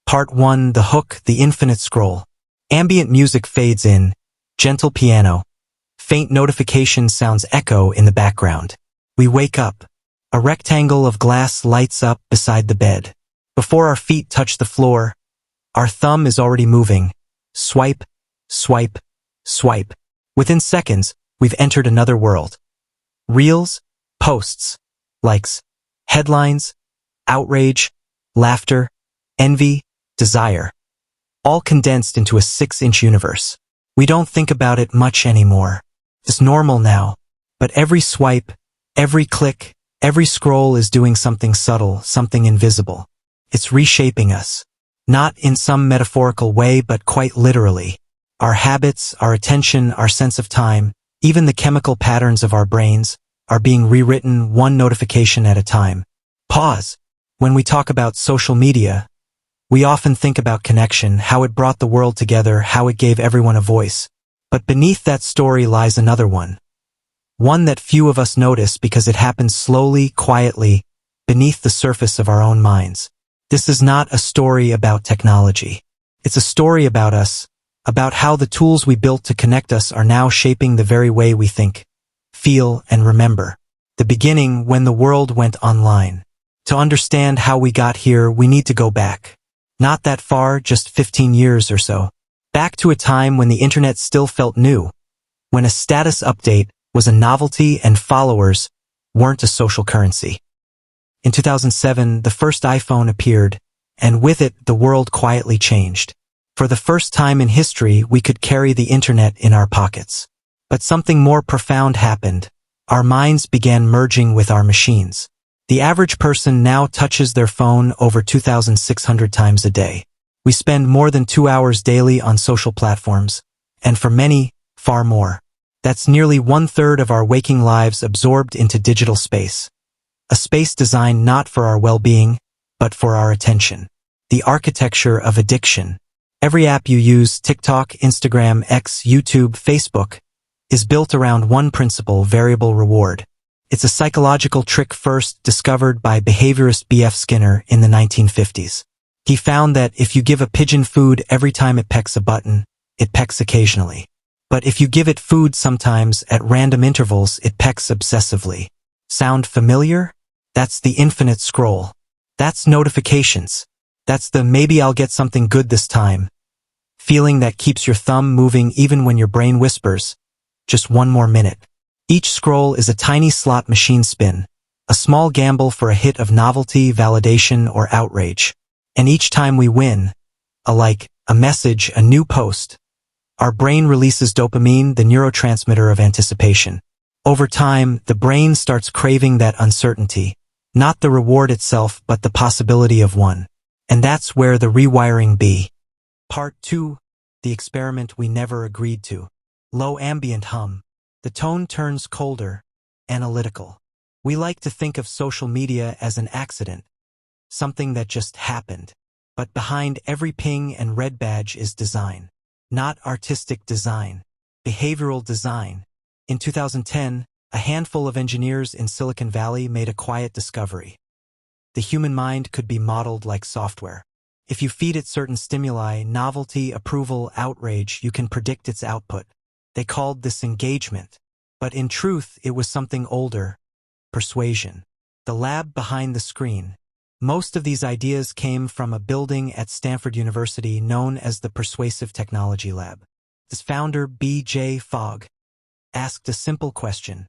Part 1, the hook, the infinite scroll. Ambient music fades in, gentle piano. Faint notification sounds echo in the background. We wake up. A rectangle of glass lights up beside the bed. Before our feet touch the floor, our thumb is already moving. Swipe, swipe, swipe. Within seconds, we've entered another world. Reels, posts, likes, headlines, outrage, laughter, envy, desire. All condensed into a 6-inch universe. We don't think about it much anymore. It's normal now. But every swipe, every click, every scroll is doing something subtle, something invisible. It's reshaping us. Not in some metaphorical way, but quite literally. Our habits, our attention, our sense of time, even the chemical patterns of our brains, are being rewritten one notification at a time. Pause. When we talk about social media, we often think about connection, how it brought the world together, how it gave everyone a voice. But beneath that story lies another one. One that few of us notice because it happens slowly, quietly, beneath the surface of our own minds. This is not a story about technology. It's a story about us, about how the tools we built to connect us are now shaping the very way we think, feel, and remember. The beginning, when the world went online. To understand how we got here, we need to go back. Not that far, just 15 years or so. Back to a time when the internet still felt new, when a status update was a novelty and followers weren't a social currency. In 2007, the first iPhone appeared, and with it, the world quietly changed. For the first time in history, we could carry the internet in our pockets. But something more profound happened. Our minds began merging with our machines. The average person now touches their phone over 2,600 times a day. We spend more than 2 hours daily on social platforms, and for many, far more. That's nearly 1/3 of our waking lives absorbed into digital space. A space designed not for our well-being, but for our attention. The architecture of addiction. Every app you use, TikTok, Instagram, X, YouTube, Facebook, is built around one principle: variable reward. It's a psychological trick first discovered by behaviorist B.F. Skinner in the 1950s. He found that if you give a pigeon food every time it pecks a button, it pecks occasionally. But if you give it food sometimes at random intervals, it pecks obsessively. Sound familiar? That's the infinite scroll. That's notifications. That's the maybe I'll get something good this time feeling that keeps your thumb moving even when your brain whispers, just one more minute. Each scroll is a tiny slot machine spin, a small gamble for a hit of novelty, validation, or outrage. And each time we win, a like, a message, a new post, our brain releases dopamine, the neurotransmitter of anticipation. Over time, the brain starts craving that uncertainty, not the reward itself, but the possibility of one. And that's where the rewiring be. Part 2, the experiment we never agreed to. Low ambient hum. The tone turns colder, analytical. We like to think of social media as an accident, something that just happened. But behind every ping and red badge is design. Not artistic design, behavioral design. In 2010, a handful of engineers in Silicon Valley made a quiet discovery. The human mind could be modeled like software. If you feed it certain stimuli, novelty, approval, outrage, you can predict its output. They called this engagement. But in truth, it was something older: persuasion. The lab behind the screen. Most of these ideas came from a building at Stanford University known as the Persuasive Technology Lab. Its founder, B.J. Fogg, asked a simple question: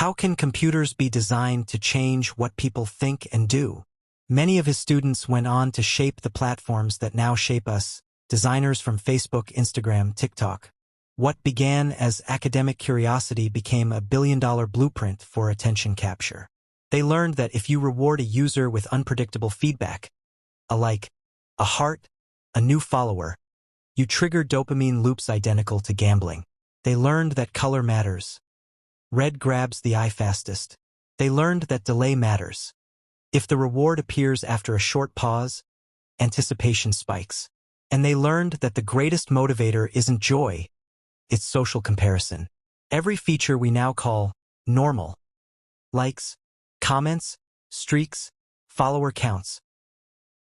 how can computers be designed to change what people think and do? Many of his students went on to shape the platforms that now shape us, designers from Facebook, Instagram, TikTok. What began as academic curiosity became a billion-dollar blueprint for attention capture. They learned that if you reward a user with unpredictable feedback, a like, a heart, a new follower, you trigger dopamine loops identical to gambling. They learned that color matters. Red grabs the eye fastest. They learned that delay matters. If the reward appears after a short pause, anticipation spikes. And they learned that the greatest motivator isn't joy, it's social comparison. Every feature we now call normal, likes, comments, streaks, follower counts,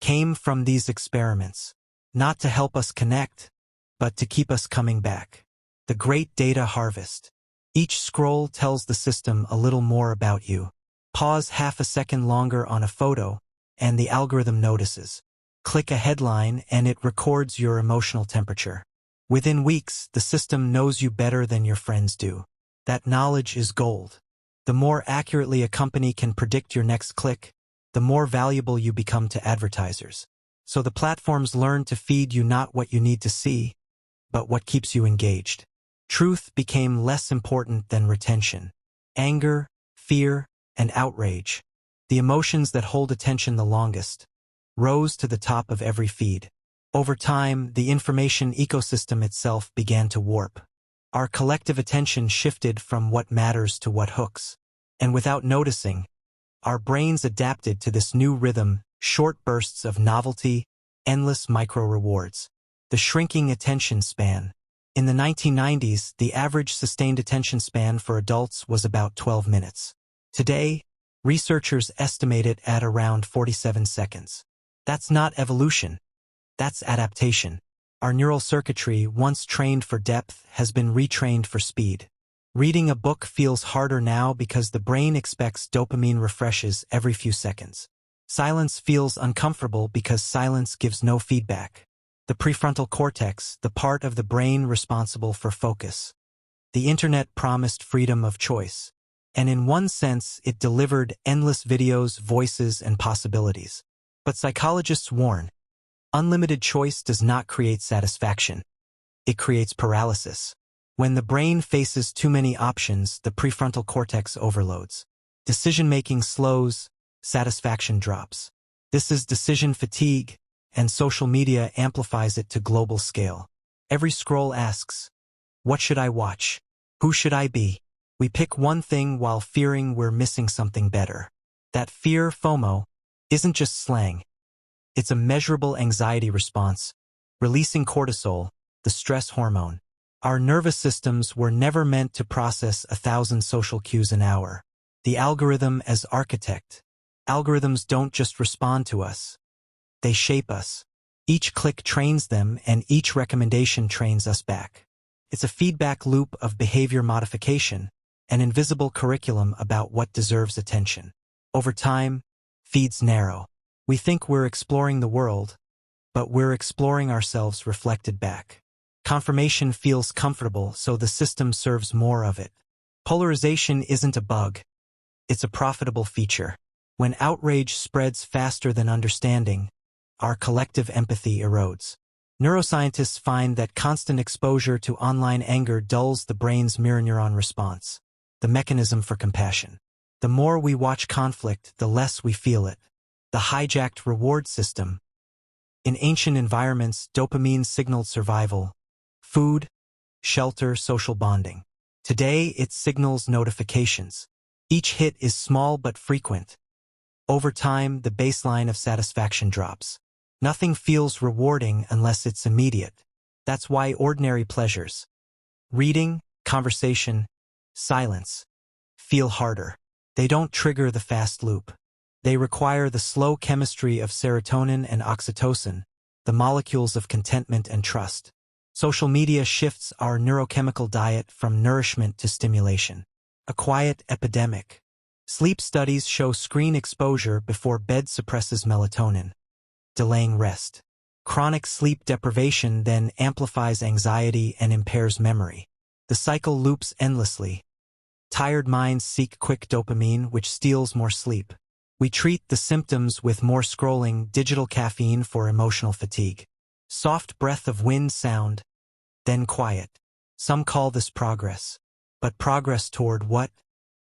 came from these experiments, not to help us connect, but to keep us coming back. The Great Data Harvest. Each scroll tells the system a little more about you. Pause half a second longer on a photo, and the algorithm notices. Click a headline and it records your emotional temperature. Within weeks, the system knows you better than your friends do. That knowledge is gold. The more accurately a company can predict your next click, the more valuable you become to advertisers. So the platforms learn to feed you not what you need to see, but what keeps you engaged. Truth became less important than retention. Anger, fear, and outrage, the emotions that hold attention the longest, rose to the top of every feed. Over time, the information ecosystem itself began to warp. Our collective attention shifted from what matters to what hooks. And without noticing, our brains adapted to this new rhythm, short bursts of novelty, endless micro-rewards. The shrinking attention span. In the 1990s, the average sustained attention span for adults was about 12 minutes. Today, researchers estimate it at around 47 seconds. That's not evolution. That's adaptation. Our neural circuitry, once trained for depth, has been retrained for speed. Reading a book feels harder now because the brain expects dopamine refreshes every few seconds. Silence feels uncomfortable because silence gives no feedback. The prefrontal cortex, the part of the brain responsible for focus. The internet promised freedom of choice. And in one sense, it delivered endless videos, voices, and possibilities. But psychologists warn, unlimited choice does not create satisfaction. It creates paralysis. When the brain faces too many options, the prefrontal cortex overloads. Decision-making slows, satisfaction drops. This is decision fatigue, and social media amplifies it to global scale. Every scroll asks, what should I watch? Who should I be? We pick one thing while fearing we're missing something better. That fear, FOMO, isn't just slang. It's a measurable anxiety response, releasing cortisol, the stress hormone. Our nervous systems were never meant to process 1,000 social cues an hour. The algorithm as architect. Algorithms don't just respond to us. They shape us. Each click trains them, and each recommendation trains us back. It's a feedback loop of behavior modification, an invisible curriculum about what deserves attention. Over time, feeds narrow. We think we're exploring the world, but we're exploring ourselves reflected back. Confirmation feels comfortable, so the system serves more of it. Polarization isn't a bug. It's a profitable feature. When outrage spreads faster than understanding, our collective empathy erodes. Neuroscientists find that constant exposure to online anger dulls the brain's mirror neuron response, the mechanism for compassion. The more we watch conflict, the less we feel it. The hijacked reward system. In ancient environments, dopamine signaled survival, food, shelter, social bonding. Today, it signals notifications. Each hit is small but frequent. Over time, the baseline of satisfaction drops. Nothing feels rewarding unless it's immediate. That's why ordinary pleasures, reading, conversation, silence, feel harder. They don't trigger the fast loop. They require the slow chemistry of serotonin and oxytocin, the molecules of contentment and trust. Social media shifts our neurochemical diet from nourishment to stimulation. A quiet epidemic. Sleep studies show screen exposure before bed suppresses melatonin, delaying rest. Chronic sleep deprivation then amplifies anxiety and impairs memory. The cycle loops endlessly. Tired minds seek quick dopamine, which steals more sleep. We treat the symptoms with more scrolling, digital caffeine for emotional fatigue. Soft breath of wind sound, then quiet. Some call this progress. But progress toward what?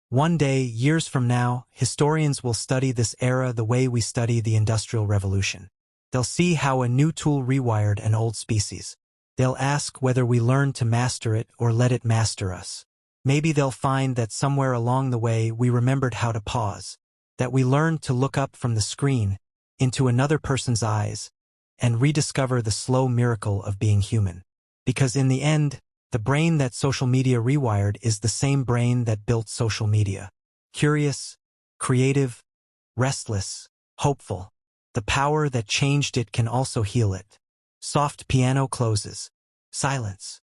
One day, years from now, historians will study this era the way we study the Industrial Revolution. They'll see how a new tool rewired an old species. They'll ask whether we learned to master it or let it master us. Maybe they'll find that somewhere along the way we remembered how to pause, that we learned to look up from the screen into another person's eyes and rediscover the slow miracle of being human. Because in the end, the brain that social media rewired is the same brain that built social media. Curious, creative, restless, hopeful. The power that changed it can also heal it. Soft piano closes. Silence.